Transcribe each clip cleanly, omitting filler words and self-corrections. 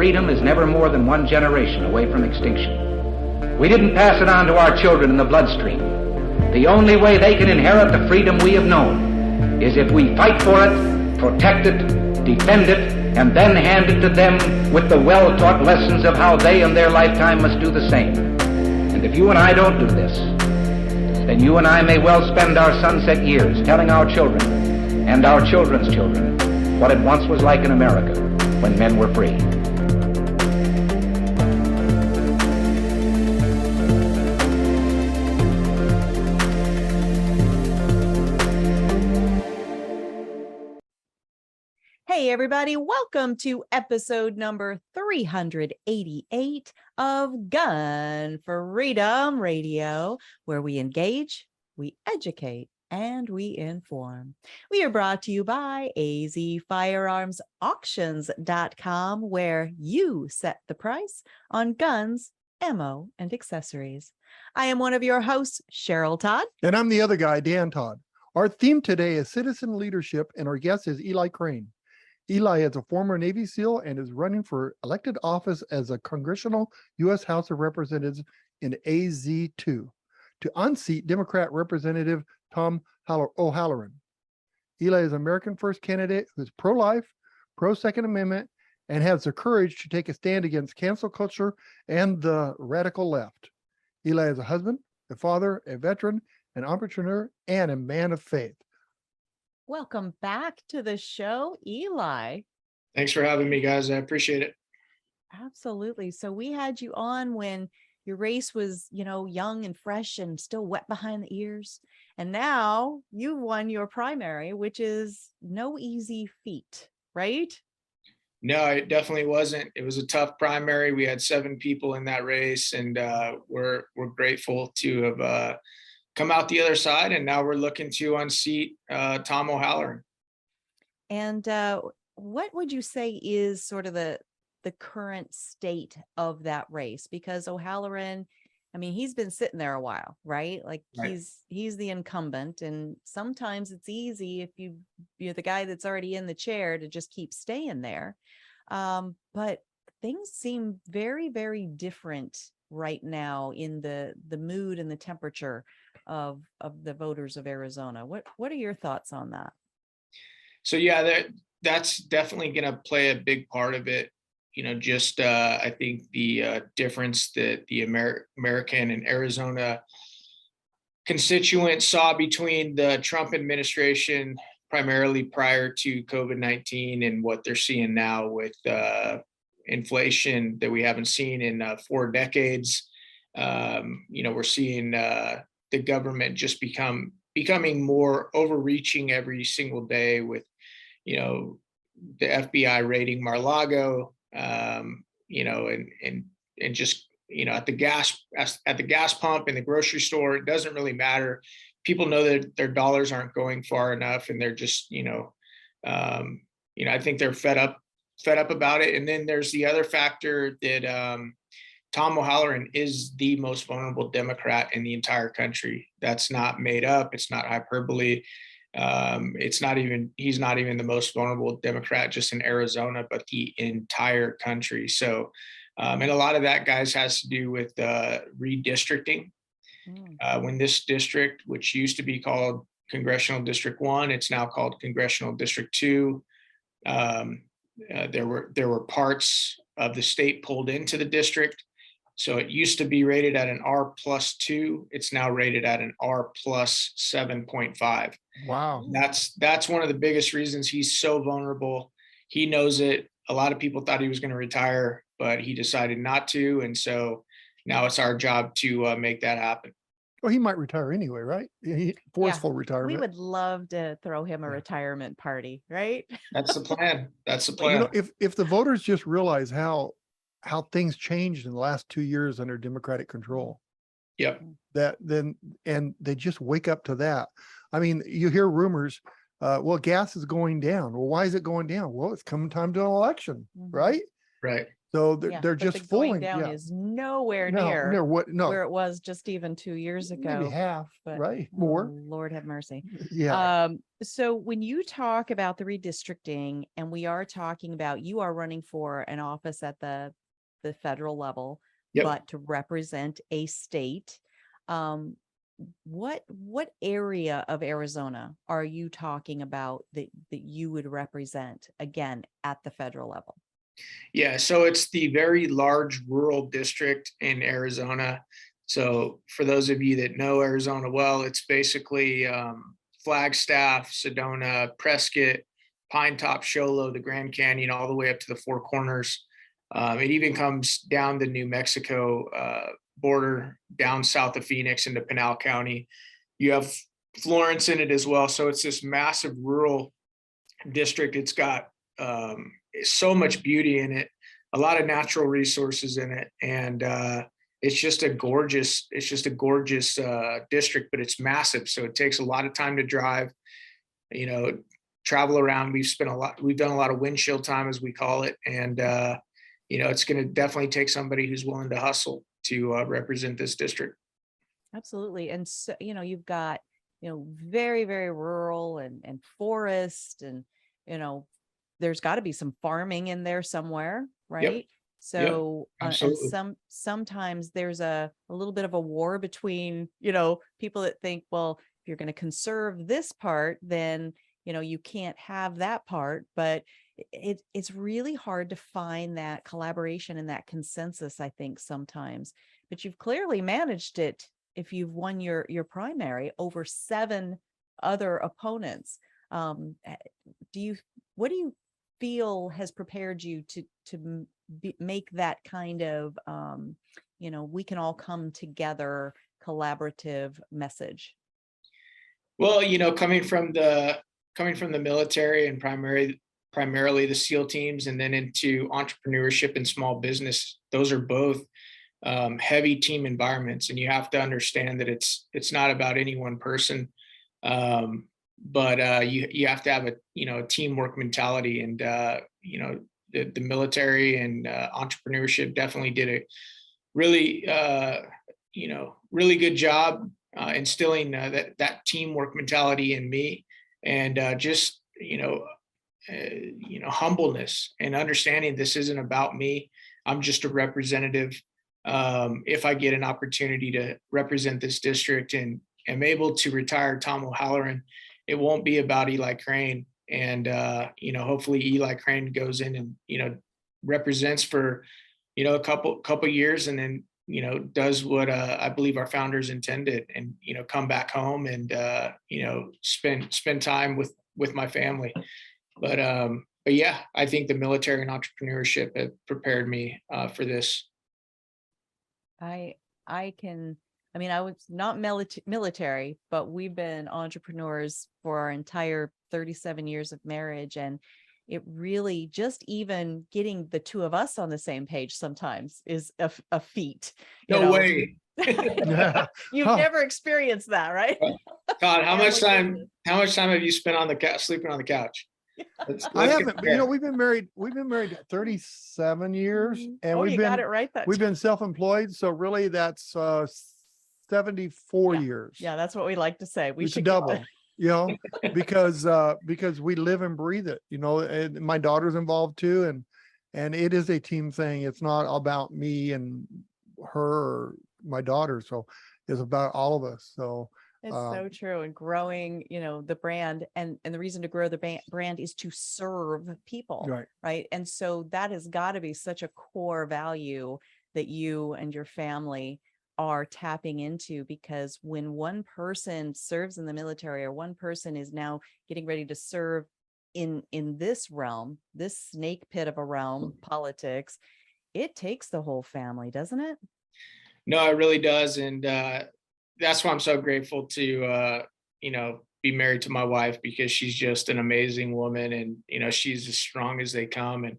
freedom is never more than one generation away from extinction. We didn't pass it on to our children in the bloodstream. The only way they can inherit the freedom we have known is if we fight for it, protect it, defend it, and then hand it to them with the well-taught lessons of how they in their lifetime must do the same. And if you and I don't do this, then you and I may well spend our sunset years telling our children and our children's children what it once was like in America when men were free. Hey everybody, welcome to episode number 388 of Gun Freedom Radio, where we engage, we educate, and we inform. We are brought to you by azfirearmsauctions.com, where you set the price on guns, ammo, and accessories. I am one of your hosts, Cheryl Todd. And I'm the other guy, Dan Todd. Our theme today is citizen leadership, and our guest is Eli Crane. Eli is a former Navy SEAL and is running for elected office as a Congressional U.S. House of Representatives in AZ2 to unseat Democrat Representative Tom O'Halloran. Eli is an American First candidate who is pro-life, pro-Second Amendment, and has the courage to take a stand against cancel culture and the radical left. Eli is a husband, a father, a veteran, an entrepreneur, and a man of faith. Welcome back to the show, Eli. Thanks for having me, guys. I appreciate it. Absolutely. So we had you on when your race was, young and fresh and still wet behind the ears. And now you won your primary, which is no easy feat, right? No, it definitely wasn't. It was a tough primary. We had 7 people in that race, and we're grateful to have come out the other side, and now we're looking to unseat Tom O'Halloran. And what would you say is sort of the current state of that race? Because O'Halloran, he's been sitting there a while, right? Like Right. he's the incumbent, and sometimes it's easy if you're the guy that's already in the chair to just keep staying there. But things seem very, very different right now in the mood and the temperature of the voters of Arizona. What are your thoughts on that? So yeah, that's definitely going to play a big part of it. I think the difference that the American and Arizona constituents saw between the Trump administration, primarily prior to COVID-19, and what they're seeing now with inflation that we haven't seen in 4 decades. We're seeing the government just becoming more overreaching every single day with, the FBI raiding Mar-a-Lago, and just, at the gas pump in the grocery store. It doesn't really matter. People know that their dollars aren't going far enough, and they're just, I think they're fed up about it. And then there's the other factor that Tom O'Halloran is the most vulnerable Democrat in the entire country. That's not made up. It's not hyperbole. He's not even the most vulnerable Democrat just in Arizona, but the entire country. So, and a lot of that, guys, has to do with redistricting. When this district, which used to be called Congressional District 1, it's now called Congressional District 2. There were parts of the state pulled into the district. So it used to be rated at an R+2. It's now rated at an R+7.5. Wow. That's one of the biggest reasons he's so vulnerable. He knows it. A lot of people thought he was going to retire, but he decided not to. And so now it's our job to make that happen. Well, he might retire anyway, right? Forceful retirement. We would love to throw him a retirement party, right? That's the plan. That's the plan. If the voters just realize how things changed in the last 2 years under Democratic control. Yep. And they just wake up to that. You hear rumors, gas is going down. Well, why is it going down? Well, it's coming time to an election, right? Right. So they're, Yeah, they're but just the going fooling. down Yeah. is nowhere No, near what? No, where it was just even 2 years maybe ago. half, But right? oh, More. Lord have mercy. Yeah. So when you talk about the redistricting, and we are talking about, you are running for an office at the federal level, Yep. but to represent a state. What area of Arizona are you talking about that you would represent again at the federal level? Yeah, so it's the very large rural district in Arizona. So for those of you that know Arizona well, it's basically Flagstaff, Sedona, Prescott, Pine Top, Show Low, the Grand Canyon, all the way up to the Four Corners. It even comes down the New Mexico border, down south of Phoenix into Pinal County. You have Florence in it as well. So it's this massive rural district. It's got so much beauty in it, a lot of natural resources in it, and it's just a gorgeous district, but it's massive, so it takes a lot of time to drive, travel around. We've done a lot of windshield time, as we call it, and it's going to definitely take somebody who's willing to hustle to represent this district. Absolutely. And so, you've got, very, very rural and forest, and, there's got to be some farming in there somewhere, right? Yep. So, and Absolutely. sometimes there's a little bit of a war between, people that think, well, if you're going to conserve this part, then, you can't have that part. But it's really hard to find that collaboration and that consensus, I think, sometimes. But you've clearly managed it if you've won your primary over 7 other opponents. What do you feel has prepared you to make that kind of we can all come together collaborative message? Well, coming from the military and primarily the SEAL teams, and then into entrepreneurship and small business, those are both heavy team environments, and you have to understand that it's not about any one person, but you have to have a teamwork mentality, and the military and entrepreneurship definitely did a really really good job instilling that teamwork mentality in me, and just humbleness and understanding this isn't about me. I'm just a representative. If I get an opportunity to represent this district and am able to retire Tom O'Halloran, it won't be about Eli Crane. And hopefully Eli Crane goes in and represents for a couple years, and then does what I believe our founders intended, and come back home and spend time with my family. But yeah, I think the military and entrepreneurship have prepared me for this. I was not military, but we've been entrepreneurs for our entire 37 years of marriage. And it really, just even getting the two of us on the same page sometimes is a feat. No way. Yeah. You've never experienced that, right? Todd, how much time have you spent on the couch, sleeping on the couch? I haven't. We've been married 37 years, and you got it right. We've been self-employed, so really that's 74 years. Yeah, that's what we like to say. We should double, because we live and breathe it. And my daughter's involved too, and it is a team thing. It's not about me and her or my daughter, so it's about all of us. So it's so true. And growing, the brand, and the reason to grow the brand is to serve people, right? And so that has got to be such a core value that you and your family are tapping into, because when one person serves in the military, or one person is now getting ready to serve in this realm, this snake pit of a realm, politics, it takes the whole family, doesn't it? No, it really does. And that's why I'm so grateful to, be married to my wife, because she's just an amazing woman, and, she's as strong as they come. And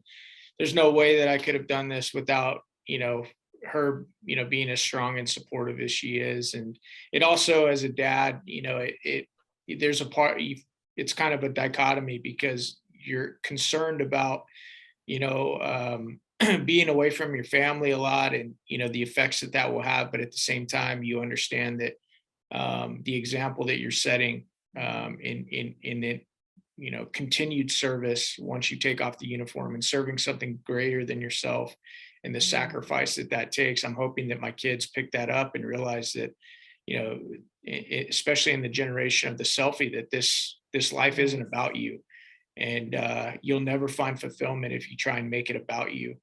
there's no way that I could have done this without, her, being as strong and supportive as she is. And it also, as a dad, there's a part, it's kind of a dichotomy, because you're concerned about, being away from your family a lot, and the effects that that will have. But at the same time, you understand that the example that you're setting in the continued service once you take off the uniform and serving something greater than yourself, and the sacrifice that that takes. I'm hoping that my kids pick that up and realize that, especially in the generation of the selfie, that this life isn't about you, and you'll never find fulfillment if you try and make it about you.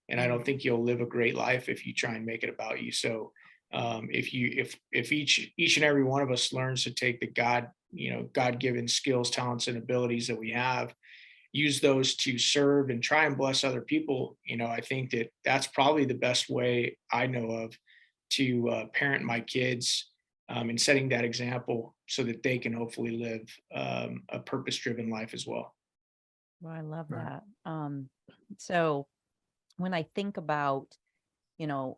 And I don't think you'll live a great life if you try and make it about you. So if each and every one of us learns to take the God-given skills, talents, and abilities that we have, use those to serve and try and bless other people, I think that that's probably the best way I know of to parent my kids, and setting that example so that they can hopefully live a purpose-driven life as well. Well, I love Right. that. So when I think about,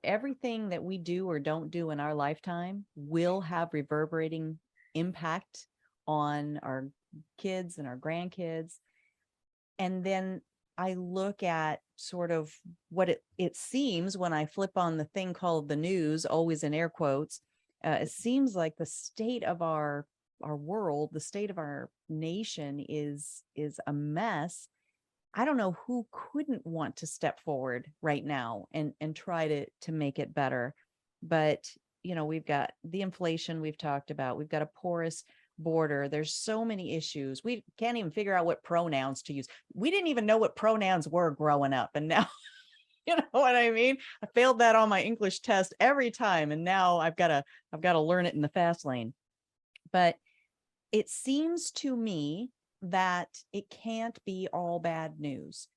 everything that we do or don't do in our lifetime will have reverberating impact on our kids and our grandkids. And then I look at sort of what it seems when I flip on the thing called the news, always in air quotes. It seems like the state of our world, the state of our nation is a mess. I don't know who couldn't want to step forward right now and try to make it better. But, we've got the inflation we've talked about. We've got a porous border. There's so many issues. We can't even figure out what pronouns to use. We didn't even know what pronouns were growing up. And now, you know what I mean? I failed that on my English test every time. And now I've got to learn it in the fast lane. But it seems to me that it can't be all bad news.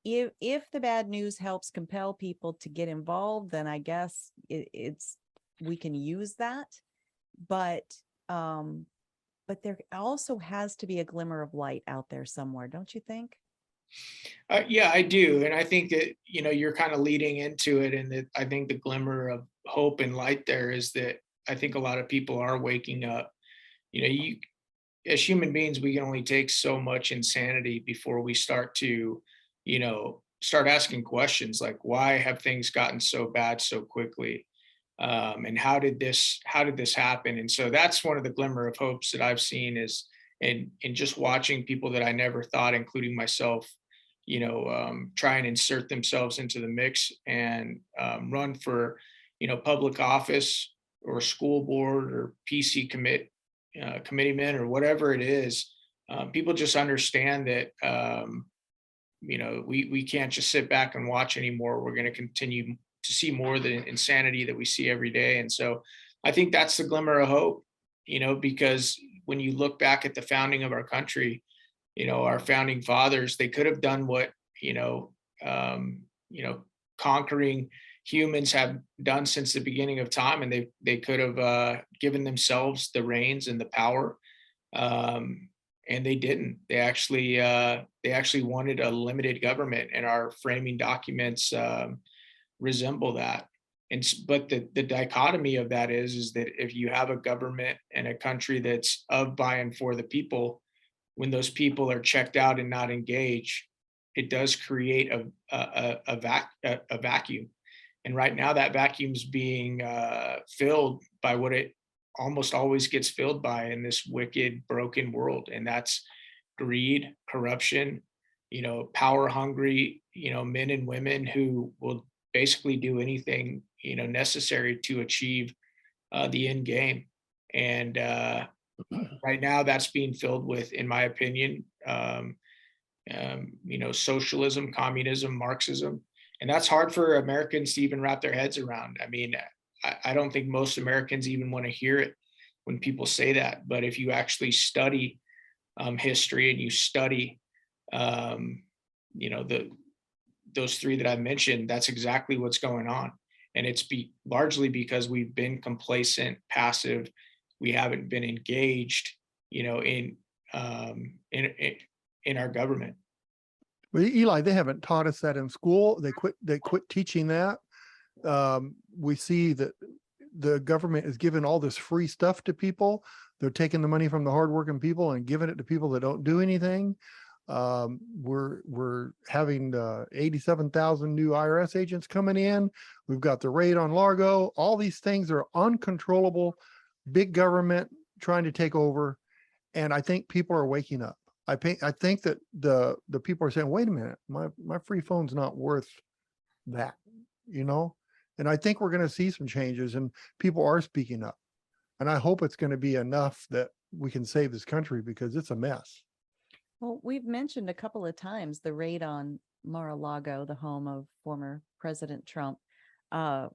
If the bad news helps compel people to get involved, then I guess we can use that. But there also has to be a glimmer of light out there somewhere, don't you think? Yeah, I do. And I think that, you're kind of leading into it. And that I think the glimmer of hope and light there is that I think a lot of people are waking up. As human beings, we can only take so much insanity before we start to, start asking questions like, why have things gotten so bad so quickly? And how did this happen? And so that's one of the glimmer of hopes that I've seen is in just watching people that I never thought, including myself, try and insert themselves into the mix and run for, public office or school board or PC committeeman or whatever it is. People just understand that, we can't just sit back and watch anymore. We're going to continue to see more of the insanity that we see every day. And so I think that's the glimmer of hope, because when you look back at the founding of our country, our founding fathers, they could have done what, conquering humans have done since the beginning of time. And they could have given themselves the reins and the power. And they didn't. They actually wanted a limited government, and our framing documents resemble that. But the dichotomy of that is that if you have a government and a country that's of, by, and for the people, when those people are checked out and not engaged, it does create a vacuum. And right now that vacuum is being filled by what it almost always gets filled by in this wicked, broken world. And that's greed, corruption, power hungry, men and women who will basically do anything, necessary to achieve the end game. And right now that's being filled with, in my opinion, socialism, communism, Marxism. And that's hard for Americans to even wrap their heads around. I mean, I don't think most Americans even want to hear it when people say that. But if you actually study history and you study, those three that I mentioned, that's exactly what's going on. And it's largely because we've been complacent, passive. We haven't been engaged, in our government. Well, Eli, they haven't taught us that in school. They quit teaching that. We see that the government is giving all this free stuff to people. They're taking the money from the hardworking people and giving it to people that don't do anything. We're having 87,000 new IRS agents coming in. We've got the raid on Largo. All these things are uncontrollable, big government trying to take over. And I think people are waking up. I think that the people are saying, wait a minute, my free phone's not worth that, you know? And I think we're going to see some changes and people are speaking up. And I hope it's going to be enough that we can save this country because it's a mess. Well, we've mentioned a couple of times the raid on Mar-a-Lago, the home of former President Trump. I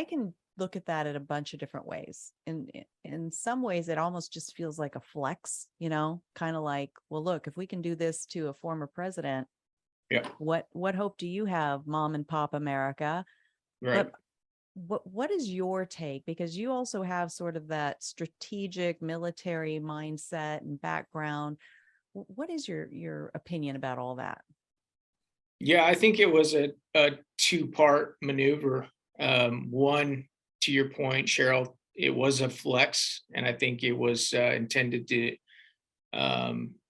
can look at that in a bunch of different ways. In some ways, it almost just feels like a flex, you know, kind of like, well, look, if we can do this to a former president, Yeah. What hope do you have, mom and pop America? Right. But what is your take? Because you also have sort of that strategic military mindset and background. What is your opinion about all that? Yeah, I think it was a two-part maneuver. One, to your point, Cheryl, it was a flex, and I think it was intended to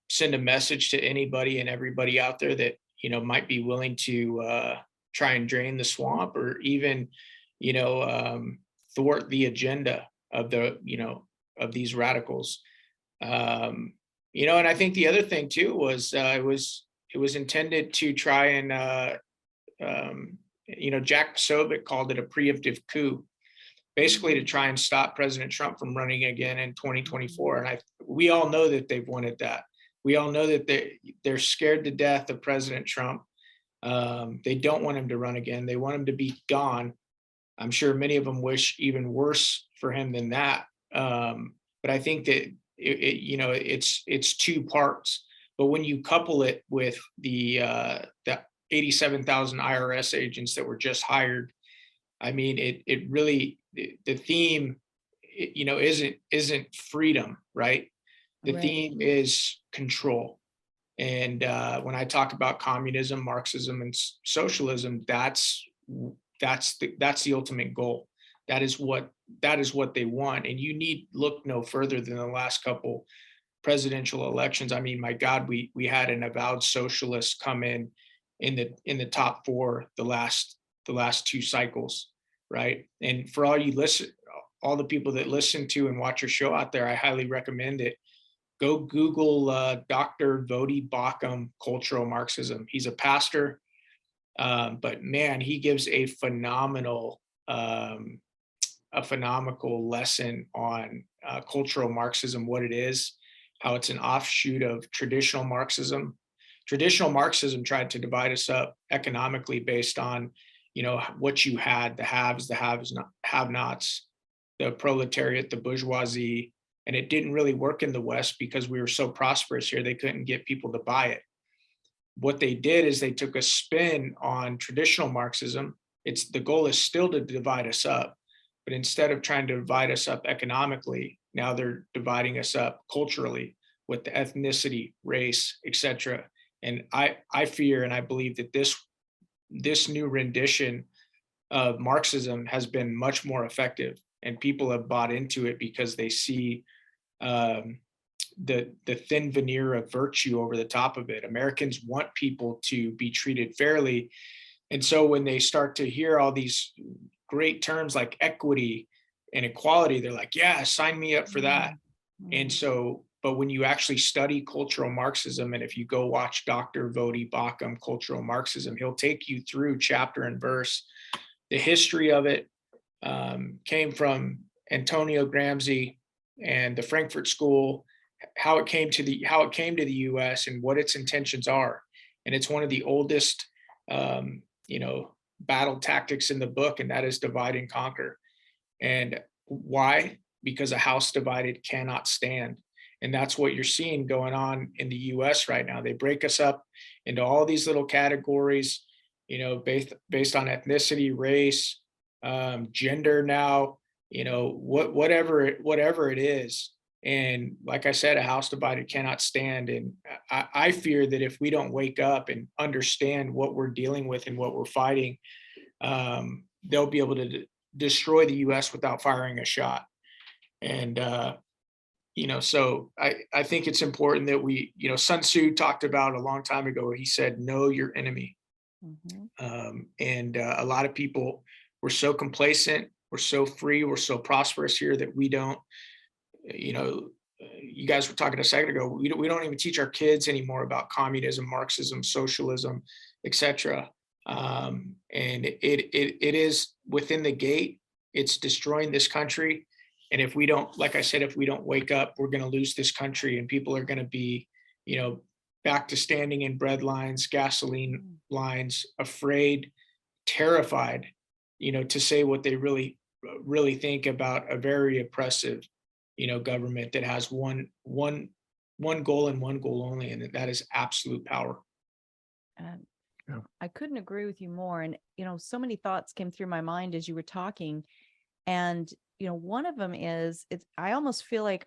send a message to anybody and everybody out there that, you know, might be willing to try and drain the swamp or even, you know, thwart the agenda of the, you know, of these radicals. You know, and I think the other thing too was it was intended to try and you know, Jack Posobiec called it a preemptive coup, basically to try and stop President Trump from running again in 2024. And we all know that they've wanted that. We all know that they're scared to death of President Trump. They don't want him to run again. They want him to be gone. I'm sure many of them wish even worse for him than that. But I think that you know, it's two parts. But when you couple it with the 87,000 IRS agents that were just hired, I mean, it really, the theme, you know, isn't freedom, right? The Right. theme is control. And when I talk about communism, Marxism, and socialism, that's the ultimate goal. That is what they want. And you need look no further than the last couple presidential elections. I mean, my God, we had an avowed socialist come in the top four the last two cycles, right? And for all the people that listen to and watch your show out there, I highly recommend it. Go Google Dr. Vodi Bakum, cultural Marxism. He's a pastor, but man, he gives a phenomenal lesson on cultural Marxism, what it is, how it's an offshoot of traditional Marxism. Traditional Marxism tried to divide us up economically based on, you know, what you had, the haves, the have-nots, the proletariat, the bourgeoisie, and it didn't really work in the West because we were so prosperous here, they couldn't get people to buy it. What they did is they took a spin on traditional Marxism. The goal is still to divide us up, but instead of trying to divide us up economically, now they're dividing us up culturally with the ethnicity, race, etc. And I fear and I believe that this new rendition of Marxism has been much more effective, and people have bought into it because they see the thin veneer of virtue over the top of it. Americans want people to be treated fairly. And so when they start to hear all these great terms like equity and equality, they're like, yeah, sign me up for that. And so, but when you actually study cultural Marxism, and if you go watch Dr. Vodi Bakum, Cultural Marxism, he'll take you through chapter and verse. The history of it came from Antonio Gramsci and the Frankfurt School, how it came to the U.S. and what its intentions are. And it's one of the oldest, you know, battle tactics in the book, and that is divide and conquer. And why? Because a house divided cannot stand. And that's what you're seeing going on in the U.S. right now. They break us up into all these little categories, you know, based on ethnicity, race, gender now, you know, whatever it is. And like I said, a house divided cannot stand. And I fear that if we don't wake up and understand what we're dealing with and what we're fighting, they'll be able to destroy the U.S. without firing a shot. And So I think it's important that we, Sun Tzu talked about a long time ago, he said, know your enemy. And a lot of people, we're so complacent, we're so free, we're so prosperous here that we don't, you guys were talking a second ago, we don't even teach our kids anymore about communism, Marxism, socialism, etc. And it is within the gate, it's destroying this country. And if we don't, like I said, if we don't wake up, we're going to lose this country, and people are going to be, back to standing in bread lines, gasoline lines, afraid, terrified, to say what they really think about a very oppressive, government that has one goal and one goal only, and that is absolute power. I couldn't agree with you more. And, so many thoughts came through my mind as you were talking. And, one of them is, I almost feel like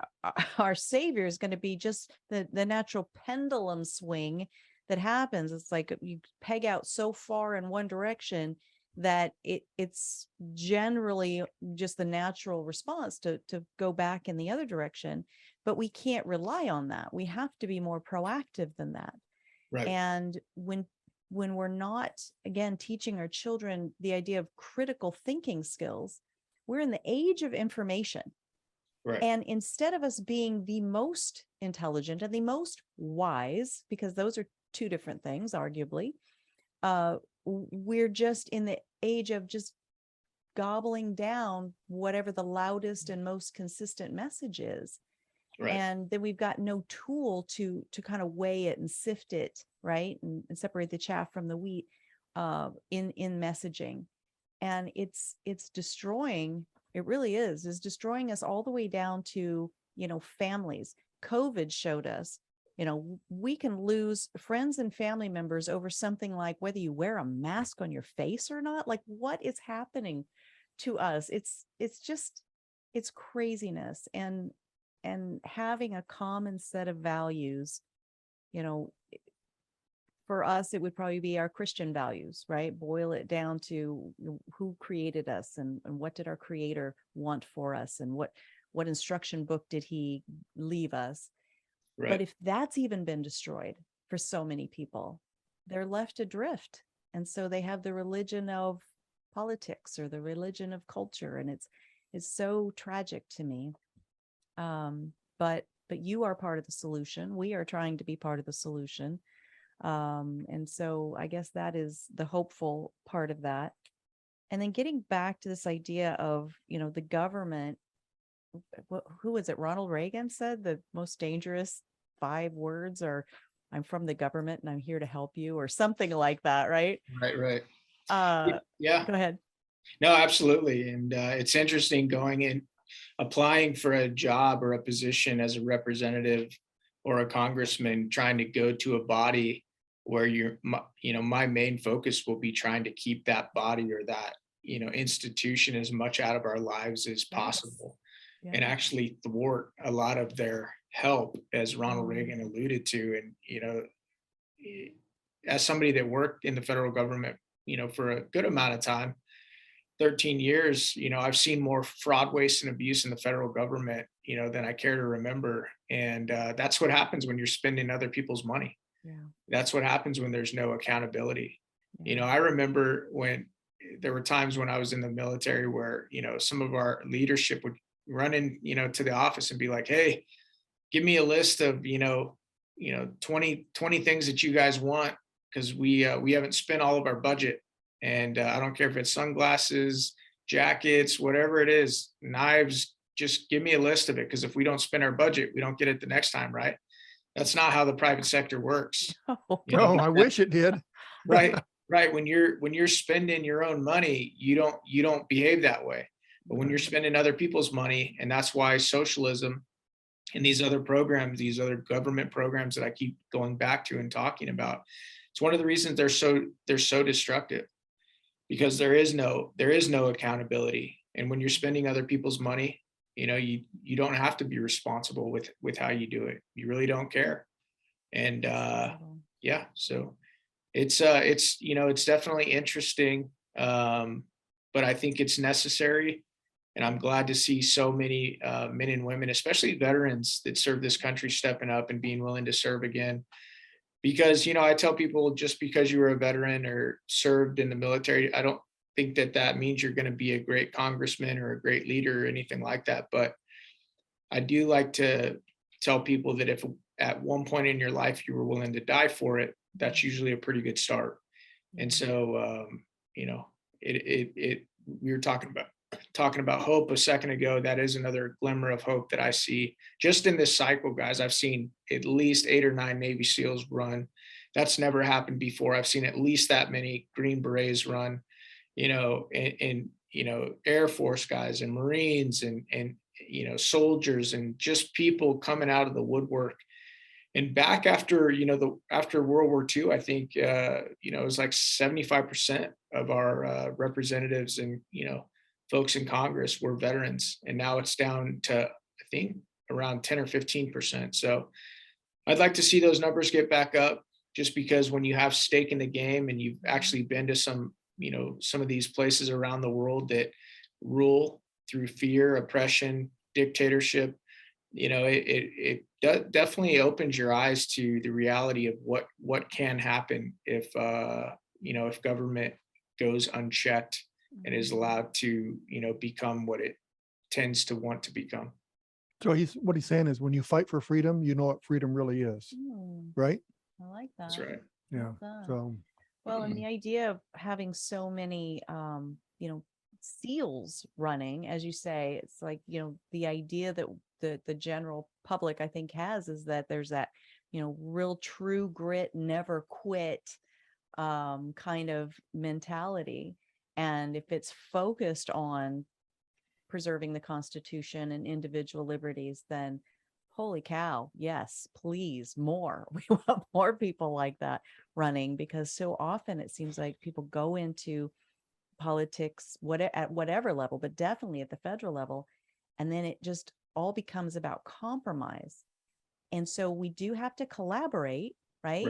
our savior is going to be just the natural pendulum swing that happens. It's like you peg out so far in one direction that it's generally just the natural response to go back in the other direction. But we can't rely on that. We have to be more proactive than that. Right. And when we're not, again, teaching our children the idea of critical thinking skills, we're in the age of information. Right. And instead of us being the most intelligent and the most wise, because those are two different things, arguably, we're just in the age of just gobbling down whatever the loudest and most consistent message is. Right. And then we've got no tool to kind of weigh it and sift it, right? And separate the chaff from the wheat in messaging. And it's destroying, it really is destroying us all the way down to, families. COVID showed us, we can lose friends and family members over something like whether you wear a mask on your face or not. Like, what is happening to us? It's craziness. And having a common set of values, for us, it would probably be our Christian values, right? Boil it down to who created us and what did our creator want for us, and what instruction book did he leave us. Right. But if that's even been destroyed for so many people, they're left adrift. And so they have the religion of politics or the religion of culture. And it's so tragic to me. But you are part of the solution. We are trying to be part of the solution. And so I guess that is the hopeful part of that. And then getting back to this idea of, the government, who was it? Ronald Reagan said the most dangerous 5 words are, I'm from the government and I'm here to help you, or something like that. Right. Right. Yeah. Go ahead. No, absolutely. And it's interesting going in, applying for a job or a position as a representative or a congressman, trying to go to a body where my main focus will be trying to keep that body or that, institution as much out of our lives as possible. Yes. And actually thwart a lot of their help, as Ronald Reagan alluded to. And, as somebody that worked in the federal government, for a good amount of time, 13 years, I've seen more fraud, waste, and abuse in the federal government, than I care to remember. And that's what happens when you're spending other people's money. Yeah. That's what happens when there's no accountability. Yeah. I remember when there were times when I was in the military where, some of our leadership would run in, to the office and be like, hey, give me a list of, 20 things that you guys want, because we haven't spent all of our budget. And I don't care if it's sunglasses, jackets, whatever it is, knives, just give me a list of it. Because if we don't spend our budget, we don't get it the next time, right? That's not how the private sector works. No, I wish it did. Right. When you're spending your own money, you don't behave that way. But when you're spending other people's money, and that's why socialism and these other programs, these other government programs that I keep going back to and talking about, it's one of the reasons they're so destructive. Because there is no accountability. And when you're spending other people's money, you don't have to be responsible with how you do it. You really don't care. And so it's definitely interesting. But I think it's necessary. And I'm glad to see so many men and women, especially veterans that serve this country, stepping up and being willing to serve again. Because, I tell people, just because you were a veteran or served in the military, I don't think that that means you're going to be a great congressman or a great leader or anything like that. But I do like to tell people that if at one point in your life you were willing to die for it, that's usually a pretty good start. And so, we were talking about hope a second ago. That is another glimmer of hope that I see just in this cycle, guys. I've seen at least 8 or 9 Navy SEALs run. That's never happened before. I've seen at least that many Green Berets run, and Air Force guys and Marines and soldiers, and just people coming out of the woodwork. And back after, after World War II, I think, it was like 75% of our representatives and, folks in Congress were veterans. And now it's down to, I think, around 10 or 15%. So I'd like to see those numbers get back up, just because when you have stake in the game and you've actually been to some of these places around the world that rule through fear, oppression, dictatorship, it definitely opens your eyes to the reality of what can happen if if government goes unchecked and is allowed to become what it tends to want to become. So what he's saying is, when you fight for freedom, you know what freedom really is, right? I like that. That's right. Yeah. So Well, and the idea of having so many, SEALs running, as you say, it's like, the idea that the general public, I think, has is that there's that, real true grit, never quit kind of mentality. And if it's focused on preserving the Constitution and individual liberties, then holy cow, yes, please, more. We want more people like that running, because so often it seems like people go into politics at whatever level, but definitely at the federal level, and then it just all becomes about compromise. And so we do have to collaborate, right?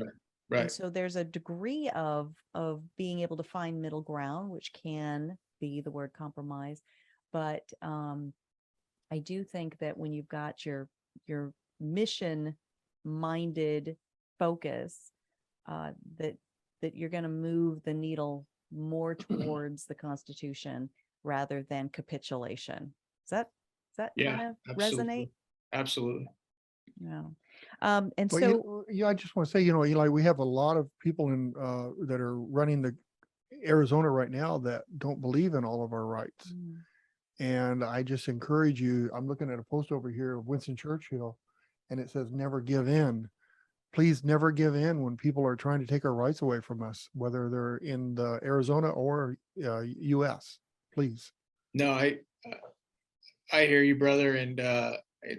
Right. And so there's a degree of being able to find middle ground, which can be the word compromise. But I do think that when you've got your mission minded focus, that you're going to move the needle more towards the Constitution rather than capitulation. Does that Yeah, kind of absolutely. resonate? Absolutely. Yeah. And but so I just want to say, Eli, we have a lot of people that are running the Arizona right now that don't believe in all of our rights. And I just encourage you. I'm looking at a post over here of Winston Churchill, and it says, "Never give in." Please never give in when people are trying to take our rights away from us, whether they're in the Arizona or U.S. Please. No, I hear you, brother, and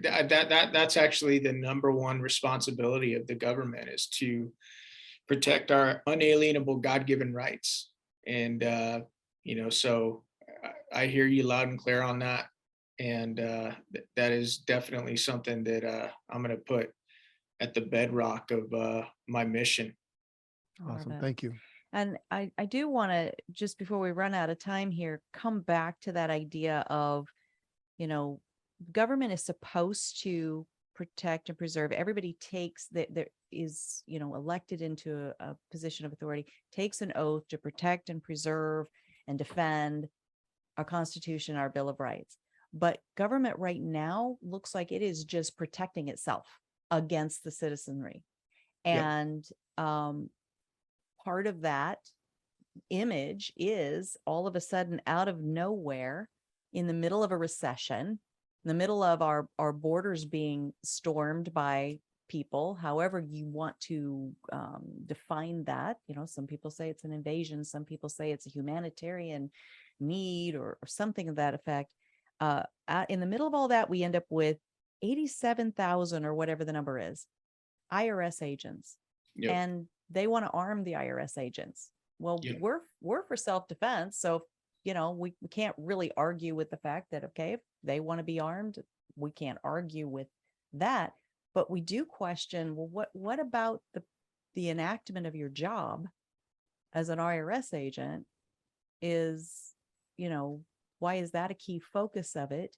that's actually the number one responsibility of the government, is to protect our unalienable God-given rights. And so I hear you loud and clear on that, and that is definitely something that I'm going to put at the bedrock of my mission. Awesome. Thank you. And I do want to, just before we run out of time here, come back to that idea of, government is supposed to protect and preserve. Everybody takes that is, elected into a position of authority, takes an oath to protect and preserve and defend our Constitution, our Bill of Rights. But government right now looks like it is just protecting itself against the citizenry. And part of that image is all of a sudden, out of nowhere, in the middle of a recession, in the middle of our borders being stormed by people, however you want to define that. Some people say it's an invasion, some people say it's a humanitarian need or something of that effect. In the middle of all that, we end up with 87,000 or whatever the number is, IRS agents. Yep. And they want to arm the IRS agents. Well, Yep. we're for self-defense. So, we can't really argue with the fact that, okay, if they want to be armed, we can't argue with that. But we do question, well, what about the enactment of your job as an IRS agent is, Why is that a key focus of it?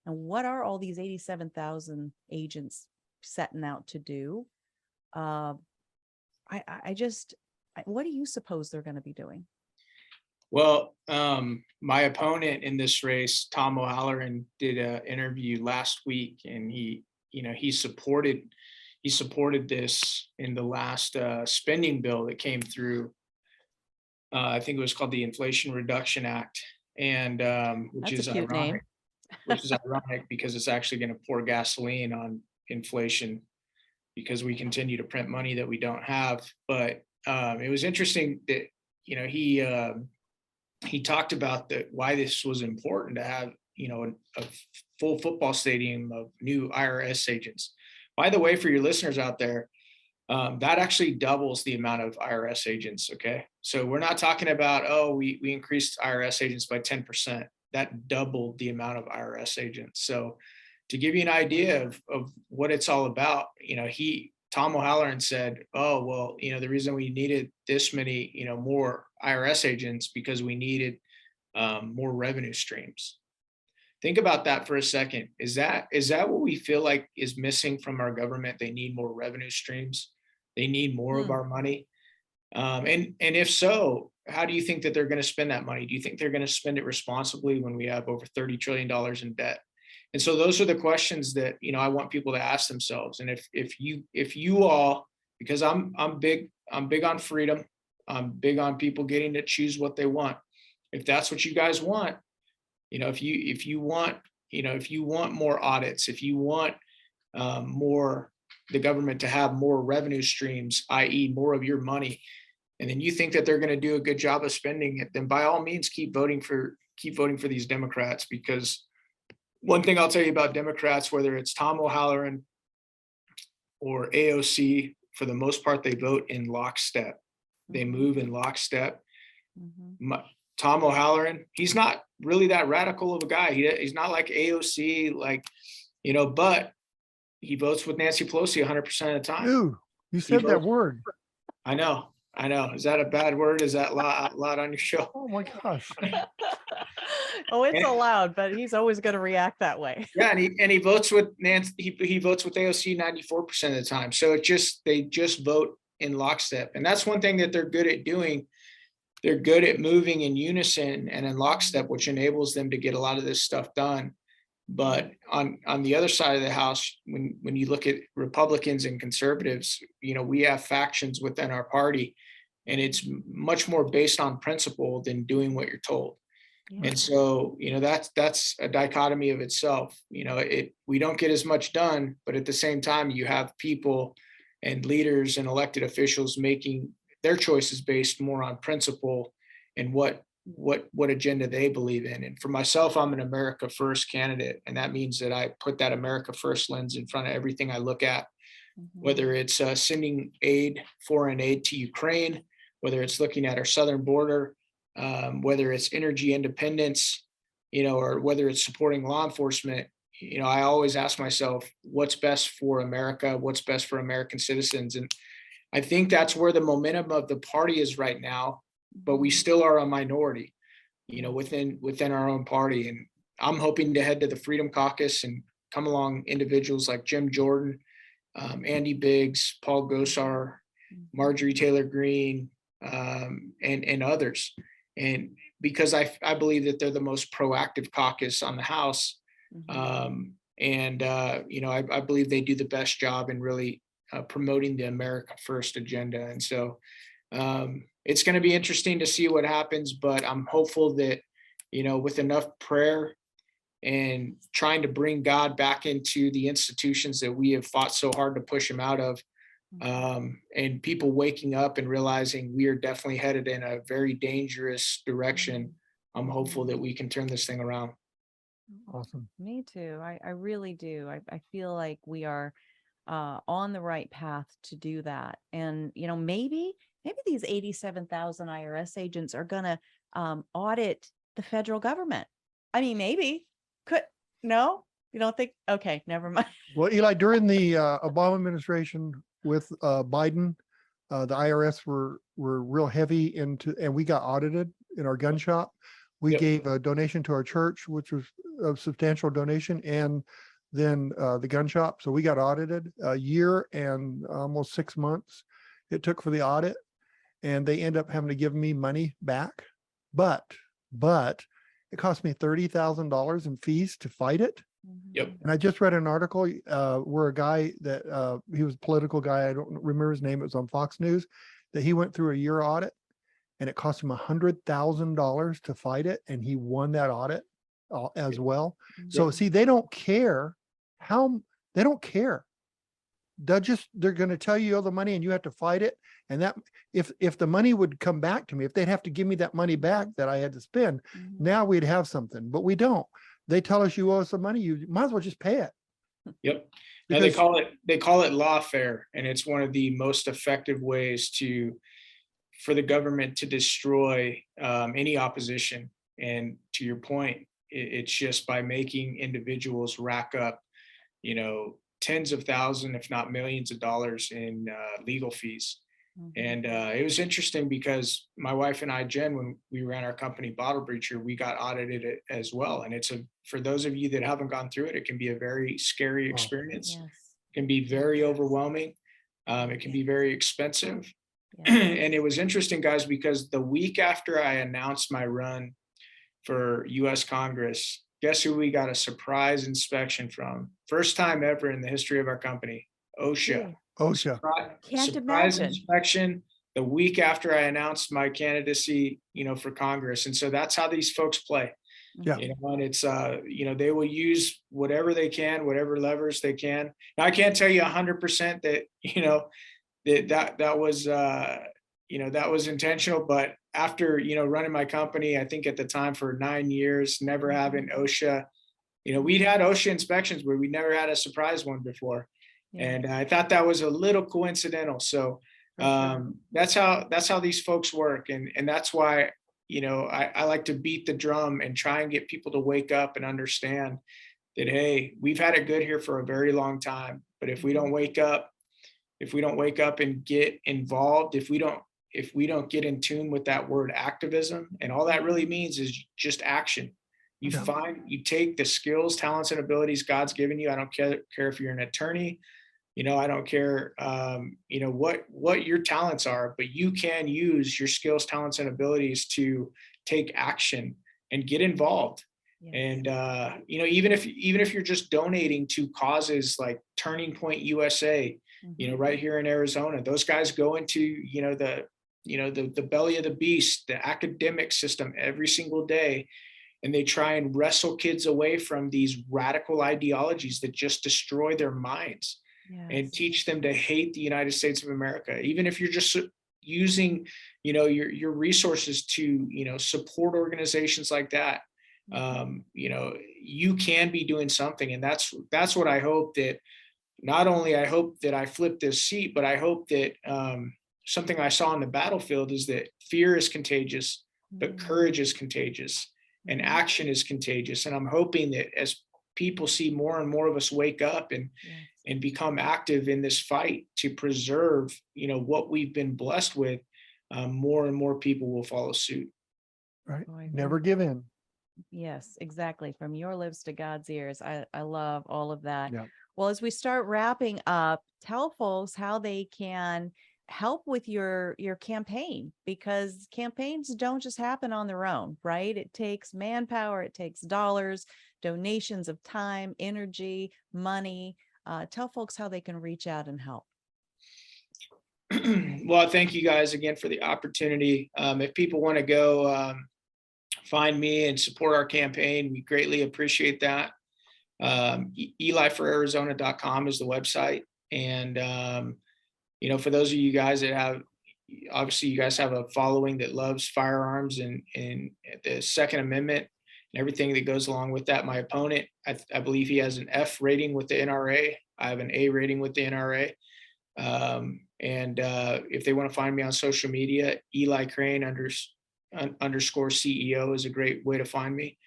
And what are all these 87,000 agents setting out to do? What do you suppose they're going to be doing? Well, my opponent in this race, Tom O'Halloran, did an interview last week, and he supported this in the last spending bill that came through. I think it was called the Inflation Reduction Act, and which That's is a cute name. ironic. Which is ironic because it's actually going to pour gasoline on inflation because we continue to print money that we don't have. But it was interesting that he talked about why this was important to have a full football stadium of new IRS agents. By the way, for your listeners out there, that actually doubles the amount of IRS agents. Okay, so we're not talking about we increased IRS agents by 10%. That doubled the amount of IRS agents. So to give you an idea of what it's all about, Tom O'Halloran said, the reason we needed this many, more IRS agents because we needed more revenue streams. Think about that for a second. Is that what we feel like is missing from our government? They need more revenue streams. They need more of our money. And if so, how do you think that they're going to spend that money? Do you think they're going to spend it responsibly when we have over $30 trillion in debt? And so those are the questions that, I want people to ask themselves. And if you all, because I'm big on freedom, I'm big on people getting to choose what they want. If that's what you guys want, if you want more audits, if you want the government to have more revenue streams, i.e. more of your money, and then you think that they're going to do a good job of spending it, then by all means keep voting for these Democrats. Because one thing I'll tell you about Democrats, whether it's Tom O'Halloran or AOC, for the most part, they vote in lockstep. They move in lockstep. Mm-hmm. Tom O'Halloran, he's not really that radical of a guy. He's not like AOC, but he votes with Nancy Pelosi 100% of the time. Ooh, you said that word. I know. Is that a bad word? Is that a lot on your show? Oh my gosh. Oh, it's allowed, but he's always going to react that way. Yeah, and he votes with Nancy. He votes with AOC 94% of the time. So they just vote in lockstep, and that's one thing that they're good at doing. They're good at moving in unison and in lockstep, which enables them to get a lot of this stuff done. But on the other side of the house, when you look at Republicans and conservatives, we have factions within our party, and it's much more based on principle than doing what you're told. Yeah. And so, that's a dichotomy of itself. We don't get as much done, but at the same time, you have people and leaders and elected officials making their choices based more on principle and what agenda they believe in. And for myself, I'm an America First candidate. And that means that I put that America First lens in front of everything I look at, whether it's sending foreign aid to Ukraine, whether it's looking at our southern border, whether it's energy independence, or whether it's supporting law enforcement. I always ask myself, what's best for America? What's best for American citizens? And I think that's where the momentum of the party is right now. But we still are a minority, within our own party. And I'm hoping to head to the Freedom Caucus and come along individuals like Jim Jordan, Andy Biggs, Paul Gosar, Marjorie Taylor Greene, and others. And because I believe that they're the most proactive caucus on the House. I believe they do the best job in really promoting the America First agenda. And so it's going to be interesting to see what happens, but I'm hopeful that, with enough prayer and trying to bring God back into the institutions that we have fought so hard to push him out of, and people waking up and realizing we are definitely headed in a very dangerous direction, I'm hopeful that we can turn this thing around. Awesome. Me too. I really do. I feel like we are on the right path to do that. And, maybe these 87,000 IRS agents are going to audit the federal government. I mean, maybe. No, you don't think? Okay, never mind. Well, Eli, during the Obama administration with Biden, the IRS were real heavy and we got audited in our gun shop. We Yep. gave a donation to our church, which was a substantial donation, and then the gun shop. So we got audited a year and almost 6 months it took for the audit, and they end up having to give me money back. But it cost me $30,000 in fees to fight it. Yep. And I just read an article where a guy that he was a political guy, I don't remember his name, it was on Fox News, that he went through a year audit and it cost him $100,000 to fight it, and he won that audit as well. So see, they don't care they don't care. They're going to tell you all the money and you have to fight it. And that if the money would come back to me, if they'd have to give me that money back that I had to spend, now we'd have something, but we don't. They tell us you owe us some money, you might as well just pay it. Yep. Now they call it lawfare, and it's one of the most effective ways for the government to destroy any opposition. And to your point, it's just by making individuals rack up, tens of thousands, if not millions of dollars in legal fees. And it was interesting because my wife and I, Jen, when we ran our company Bottle Breacher, we got audited as well. And for those of you that haven't gone through it, it can be a very scary experience. Yes. It can be very overwhelming. It can be very expensive. Yes. And it was interesting, guys, because the week after I announced my run for U.S. Congress, guess who we got a surprise inspection from? First time ever in the history of our company, OSHA. OSHA. Can't Surprise imagine. inspection the week after I announced my candidacy, for Congress. And so that's how these folks play. Yeah. And it's, they will use whatever they can, whatever levers they can. Now, I can't tell you 100% that, that was, that was intentional, but after, running my company, I think at the time for 9 years, never having OSHA, we'd had OSHA inspections, but we never had a surprise one before. Yeah. And I thought that was a little coincidental. So that's how these folks work. And that's why, I like to beat the drum and try and get people to wake up and understand that, hey, we've had it good here for a very long time. But if we don't wake up and get involved, if we don't get in tune with that word activism, and all that really means is just action. You take the skills, talents, and abilities God's given you. I don't care if you're an attorney, I don't care, what your talents are, but you can use your skills, talents, and abilities to take action and get involved. Yes. And, even if you're just donating to causes like Turning Point USA, right here in Arizona, those guys go into, the belly of the beast, the academic system every single day. And they try and wrestle kids away from these radical ideologies that just destroy their minds. Yes. And teach them to hate the United States of America. Even if you're just using, your resources to, support organizations like that, you can be doing something. And that's what I hope that, not only I hope that I flip this seat, but I hope that something I saw on the battlefield is that fear is contagious, but courage is contagious, and action is contagious. And I'm hoping that as people see more and more of us wake up and become active in this fight to preserve, what we've been blessed with, more and more people will follow suit. Right. Never give in. Yes, exactly. From your lips to God's ears. I love all of that. Yeah. Well, as we start wrapping up, tell folks how they can help with your campaign, because campaigns don't just happen on their own, right? It takes manpower, it takes dollars, donations of time, energy, money. Tell folks how they can reach out and help. Well, thank you guys again for the opportunity. If people want to go find me and support our campaign, we greatly appreciate that. EliForArizona.com is the website. And, for those of you guys that obviously you guys have a following that loves firearms and the Second Amendment and everything that goes along with that. My opponent, I believe he has an F rating with the NRA. I have an A rating with the NRA. And if they want to find me on social media, Eli Crane _CEO is a great way to find me.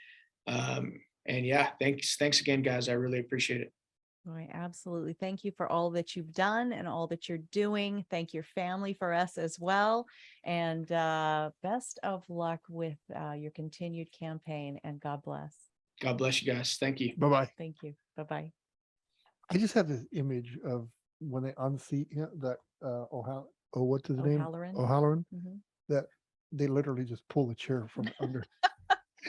And yeah, thanks again, guys. I really appreciate it. Boy, absolutely. Thank you for all that you've done and all that you're doing. Thank your family for us as well. And best of luck with your continued campaign, and God bless. God bless you guys. Thank you. Bye-bye. Thank you. Bye-bye. I just have this image of when they unseat him, that what's his name? O'Halloran. O'Halloran, Mhm. that they literally just pull the chair from under,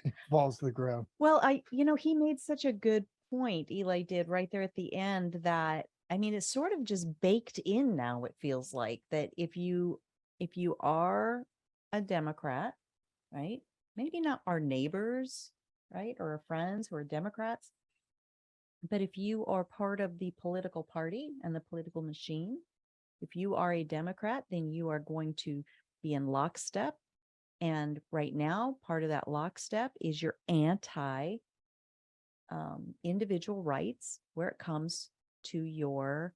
it falls to the ground. Well, he made such a good point, Eli did right there at the end, that, I mean, it's sort of just baked in now, it feels like, that if you are a Democrat, right? Maybe not our neighbors, right? Or our friends who are Democrats, but if you are part of the political party and the political machine, if you are a Democrat, then you are going to be in lockstep. And right now, part of that lockstep is your anti individual rights, where it comes to your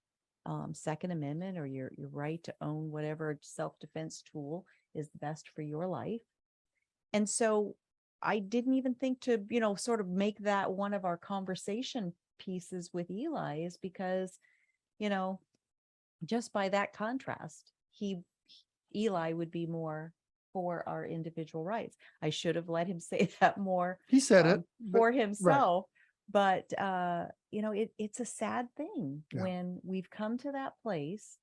Second Amendment, or your right to own whatever self-defense tool is the best for your life. And so I didn't even think to, sort of make that one of our conversation pieces with Eli, is because, just by that contrast, Eli would be more for our individual rights. I should have let him say that more. He said it for himself, but it's a sad thing Yeah. when we've come to that place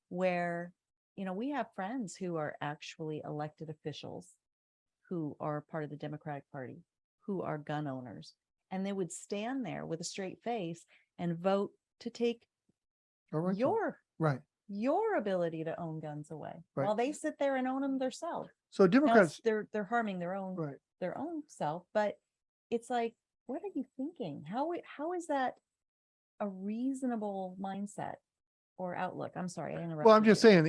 where, we have friends who are actually elected officials who are part of the Democratic Party, who are gun owners, and they would stand there with a straight face and vote to take All right, your ability to own guns away, Right. while they sit there and own them themselves. So Now, Democrats, they're harming their own self, but it's like, what are you thinking? How is that a reasonable mindset or outlook? I'm sorry, I interrupted. well, I'm just you. saying,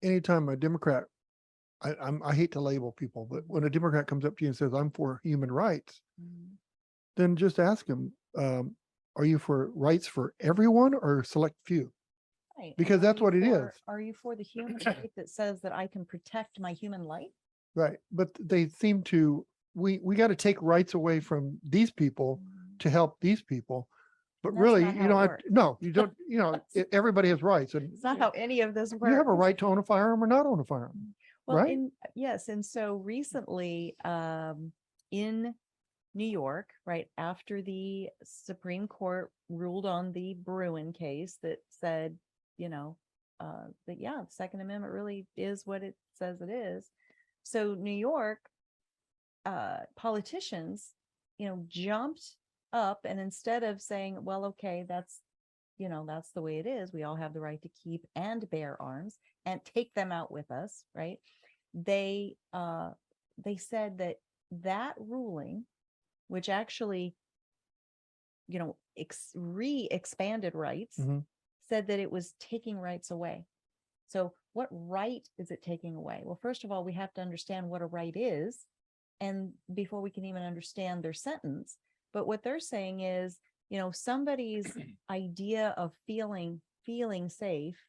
anytime a Democrat, I hate to label people, but when a Democrat comes up to you and says, I'm for human rights, Mhm. then just ask them, are you for rights for everyone or select few? Right. Because And are that's you what it is. Are you for the human right that says that I can protect my human life? Right. But they seem to, we got to take rights away from these people to help these people. But And that's really, not how you it don't have, works. no, you don't, everybody has rights, and It's not how any of this works. you have a right to own a firearm or not own a firearm. Well, right? yes. And so recently, in New York, right after the Supreme Court ruled on the Bruin case that said, that, the Second Amendment really is what it says it is. So New York politicians, jumped up, and instead of saying, well, okay, that's the way it is, we all have the right to keep and bear arms and take them out with us, right? They said that ruling, which actually, expanded rights, Mhm. said that it was taking rights away. So what right is it taking away? Well, first of all, we have to understand what a right is, and before we can even understand their sentence. But what they're saying is, somebody's idea of feeling safe,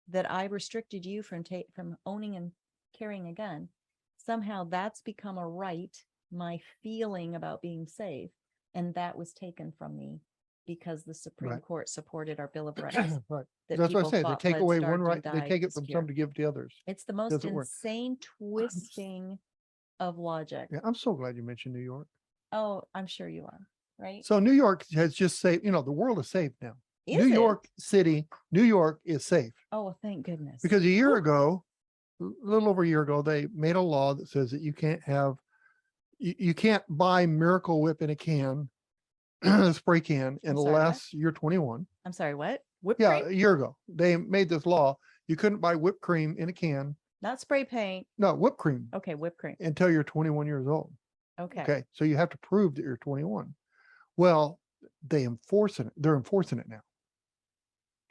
that I restricted you from owning and carrying a gun, somehow that's become a right, my feeling about being safe, and that was taken from me because the Supreme Right. Court supported our Bill of Rights. Right. that That's what I people say. They fought, take bled, away one starved, and right, they died take to it from secure. some to give to others. It's the most Doesn't work. insane twisting of logic. Yeah, I'm so glad you mentioned New York. Oh, I'm sure you are, right? So New York has just saved, the world is safe now. Is New it? York City, New York is safe. Oh, well, thank goodness. Because a year Whew. ago, a little over a year ago, they made a law that says that you can't have, you can't buy Miracle Whip in a can, a spray can, I'm sorry, what? unless you're 21. I'm sorry, what? Whipped Yeah, cream? a year ago, they made this law. You couldn't buy whipped cream in a can. Not spray paint. No, whipped cream Okay, whipped cream. until you're 21 years old. Okay. Okay. So you have to prove that you're 21. Well, they're enforcing it now.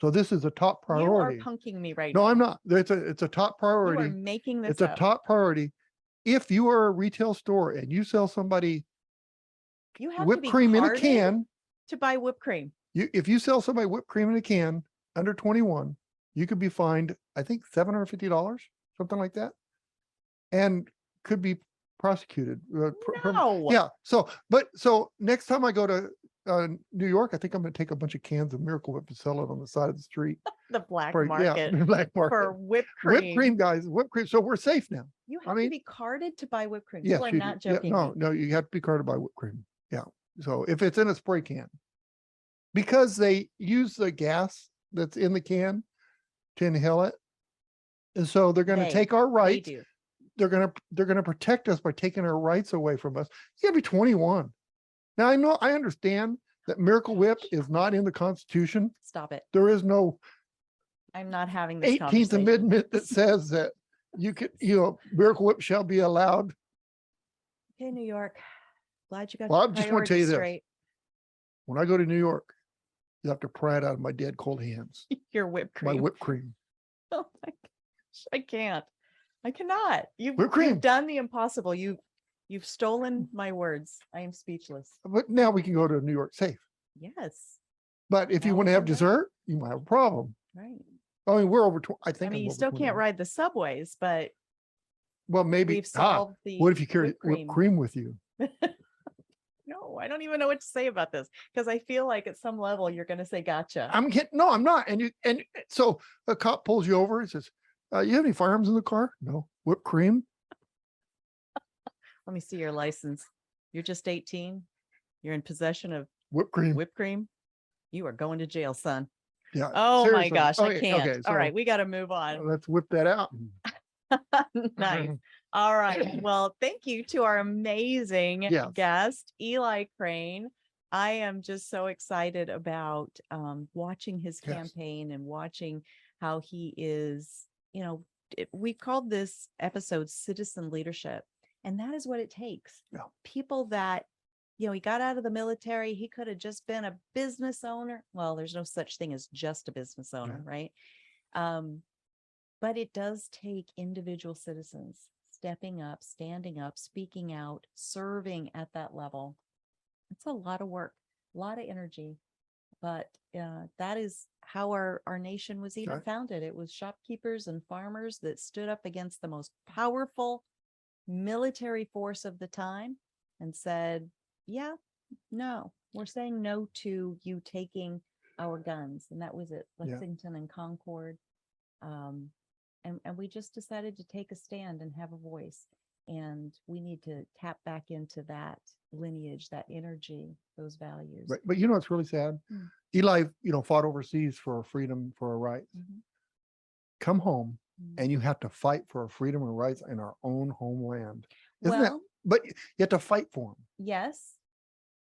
So this is a top priority. You are punking me right No, now. I'm not. It's a top You are priority. making this It's a up. top priority. If you are a retail store and you sell somebody You have to whipped be cream in a carded can, to buy whipped cream. if you sell somebody whipped cream in a can under 21, you could be fined, I think $750, something like that, and could be prosecuted. No. Yeah. So next time I go to New York, I think I'm going to take a bunch of cans of Miracle Whip and sell it on the side of the street. The black For- market the black market. for whipped cream. Whipped cream, guys, whipped cream. So we're safe now. You I have mean, to be carded to buy whipped cream. Yes, You are you not do. Yeah, joking. no, you have to be carded by whipped cream. Yeah. So if it's in a spray can, because they use the gas that's in the can to inhale it, and so they're going to take our They rights. do. They're going to protect us by taking our rights away from us. You got to be 21. Now I understand that Miracle Whip is not in the Constitution. Stop it. There is no I'm not having this 18th conversation. Amendment that says that Miracle Whip shall be allowed. Okay, New York. Glad you got Well, I your just want to tell you priorities this. straight. When I go to New York, you have to pry it out of my dead cold hands. Your whipped My cream. whipped cream. Oh my gosh, I can't. I cannot. Whipped cream. You've done the impossible. You've stolen my words. I am speechless. But now we can go to New York safe. Yes. But if you Now want we to have can go. dessert, you might have a problem. Right. I mean, we're over. I I think. mean, I'm you over still can't 21. ride the subways, but Well, maybe. we've solved the What if you carry whipped whipped cream with you? No, I don't even know what to say about this because I feel like at some level you're going to say gotcha. I'm kidding. No, I'm not. And so a cop pulls you over and says, "You have any firearms in the car?" No. Whipped cream. Let me see your license. You're just 18. You're in possession of Whipped cream. whipped cream. You are going to jail, son. Yeah. Oh my seriously. gosh, I Okay, can't. okay, All right, so we got to move on. let's whip that out. Nice. All right. Well, thank you to our amazing Yes. guest, Eli Crane. I am just so excited about watching his Yes. campaign and watching how he is, we've called this episode Citizen Leadership. And that is what it takes. Yeah. People that, he got out of the military. He could have just been a business owner. Well, there's no such thing as just a business owner, right? But it does take individual citizens stepping up, standing up, speaking out, serving at that level. It's a lot of work, a lot of energy. But that is how our nation was even Right. founded. It was shopkeepers and farmers that stood up against the most powerful military force of the time and said, yeah, no, we're saying no to you taking our guns. And that was at Yeah. Lexington and Concord. And we just decided to take a stand and have a voice. And we need to tap back into that lineage, that energy, those values. Right. But it's really sad. Mm. Eli, fought overseas for our freedom, for our rights. Mhm. Come home Mhm. and you have to fight for our freedom and rights in our own homeland. Isn't that? Well, But you have to fight for them. yes,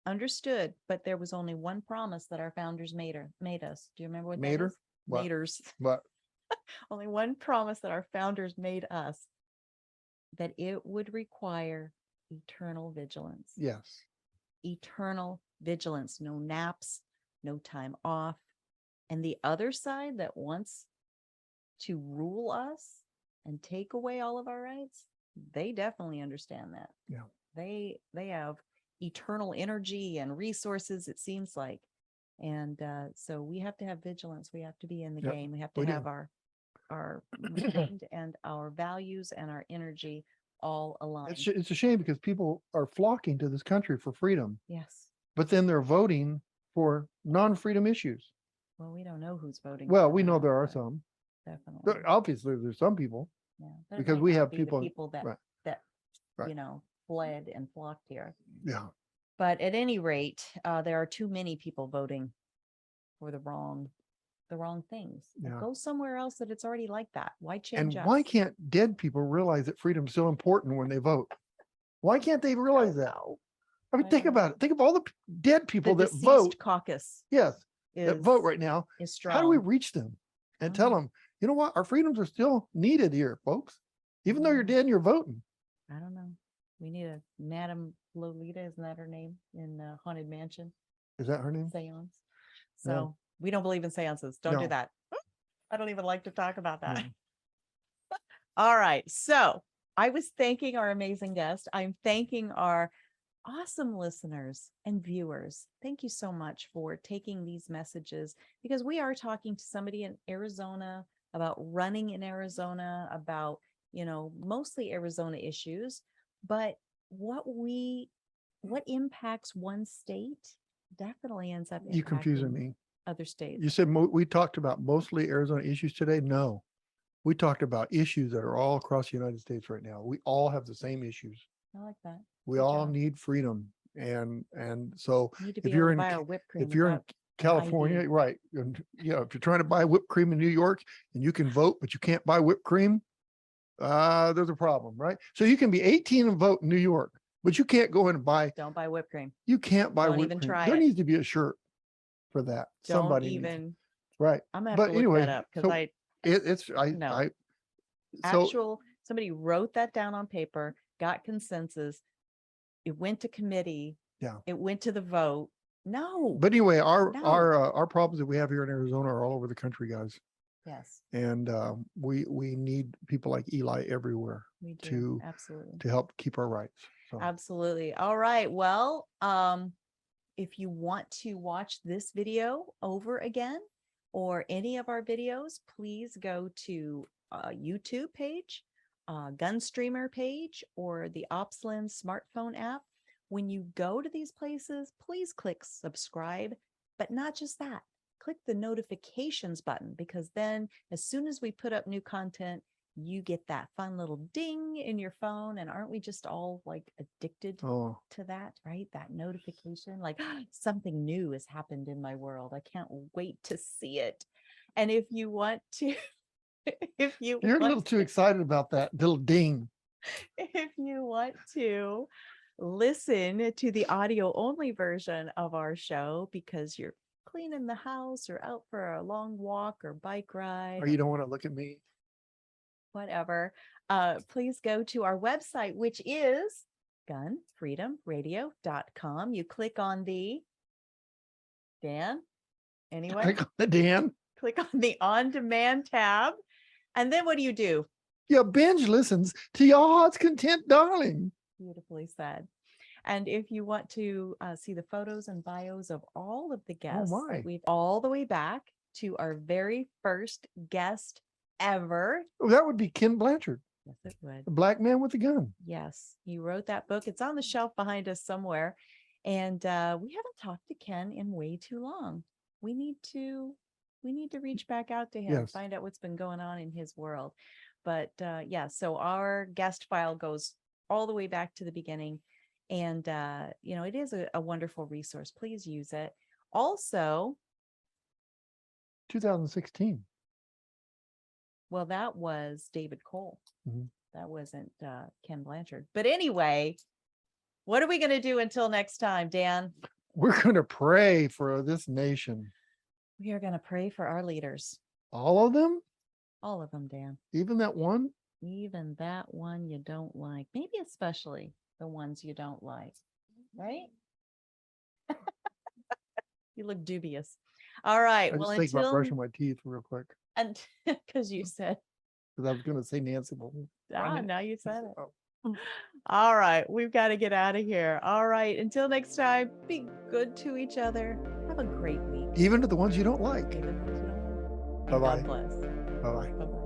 understood. But there was only one promise that our founders made us. Do you remember what Made that her? is? What? Maters. But Only one promise that our founders made us, that it would require eternal vigilance. yes, Eternal vigilance, no naps, no time off. And the other side that wants to rule us and take away all of our rights, they definitely understand that. Yeah. They have eternal energy and resources, it seems like. And so we have to have vigilance. We have to be in the Yep, game. We have to we do. have our mind and our values and our energy all aligned. it's a shame because people are flocking to this country for freedom, Yes. but then they're voting for non-freedom issues. Well, we don't know who's voting. Well, for we know that, there are but some. Definitely. Obviously, there's some people. Yeah. But it because might we not have be the people- that right. that Right. fled and flocked here. Yeah. But at any rate, there are too many people voting for the wrong things. Like, Yeah. go somewhere else that it's already like that. Why change And us? why can't dead people realize that freedom's so important when they vote? Why can't they realize that? No. I mean, I think don't about it. Think of all the dead The people that deceased vote. caucus Yes, is that vote right now. is strong. How do we reach them and tell them, you know what, our freedoms are still needed here, folks. Even though you're dead and you're voting. I don't know. We need a Madame Lolita, isn't that her name in Haunted Mansion? Is that her name? Seance. So No. we don't believe in seances. Don't do No. that. I don't even like to talk about that. No. All right. So I was thanking our amazing guest. I'm thanking our awesome listeners and viewers. Thank you so much for taking these messages, because we are talking to somebody in Arizona about running in Arizona, about, mostly Arizona issues, but what impacts one state definitely ends up You confusing impacting me. other states. You said we talked about mostly Arizona issues today. No, we talked about issues that are all across the United States right now. We all have the same issues. I like that. We Good all job. need freedom. And so Need to if be you're able to in buy our whipped cream if you're in without an California, ID. right? And you know, if you're trying to buy whipped cream in New York and you can vote, but you can't buy whipped cream, there's a problem, right? So you can be 18 and vote in New York, but you can't go in and buy. Don't buy whipped cream. You can't buy Don't whipped even cream. try There it. needs to be a shirt for that. Don't Somebody needs it. even. Right. I'm gonna have But to look anyway, that up because so no. so somebody wrote that down on paper, got consensus. It went to committee. Yeah. It went to the vote. No. but anyway, No. our problems that we have here in Arizona are all over the country, guys. Yes, And we need people like Eli everywhere we do. to Absolutely. help keep our rights. So Absolutely. All right. Well, if you want to watch this video over again or any of our videos, please go to YouTube page, GunStreamer page, or the OpsLens smartphone app. When you go to these places, please click subscribe, but not just that. Click the notifications button, because then as soon as we put up new content, you get that fun little ding in your phone. And aren't we just all like addicted oh, to that, right? That notification, like something new has happened in my world. I can't wait to see it. And if you want to, you're a little too excited about that little ding. if you want to listen to the audio only version of our show because you're cleaning the house or out for a long walk or bike ride, Or you don't want to look at me. whatever, please go to our website, which is GunFreedomRadio.com. You click on the Dan, anyway, Click on the Dan. click on the on-demand tab. And then what do? Yeah, binge listens to your heart's content, darling. Beautifully said. And if you want to see the photos and bios of all of the guests, my. we've all the way back to our very first guest ever. Oh, that would be Ken Blanchard, Yes, it would. the black man with the gun. Yes, he wrote that book. It's on the shelf behind us somewhere. And we haven't talked to Ken in way too long. We need to reach back out to him, Yes. find out what's been going on in his world. But yeah, so our guest file goes all the way back to the beginning. And it is a wonderful resource. Please use it. Also, 2016. well, that was David Cole. Mhm. That wasn't Ken Blanchard. But anyway, what are we going to do until next time, Dan? We're going to pray for this nation. We are going to pray for our leaders. All of them? All of them, Dan. Even that one? Even that one you don't like. Maybe especially the ones you don't like. Right? You look dubious. All right. I Well, just think about until brushing my teeth real quick. and because you said, Because I was going to say Nancy Bolton. now you said it. Oh. All right. We've got to get out of here. All right. Until next time, be good to each other. Have a great week. Even to the ones you don't like. Even if you don't. And Bye-bye. God bless. Bye-bye. Bye-bye.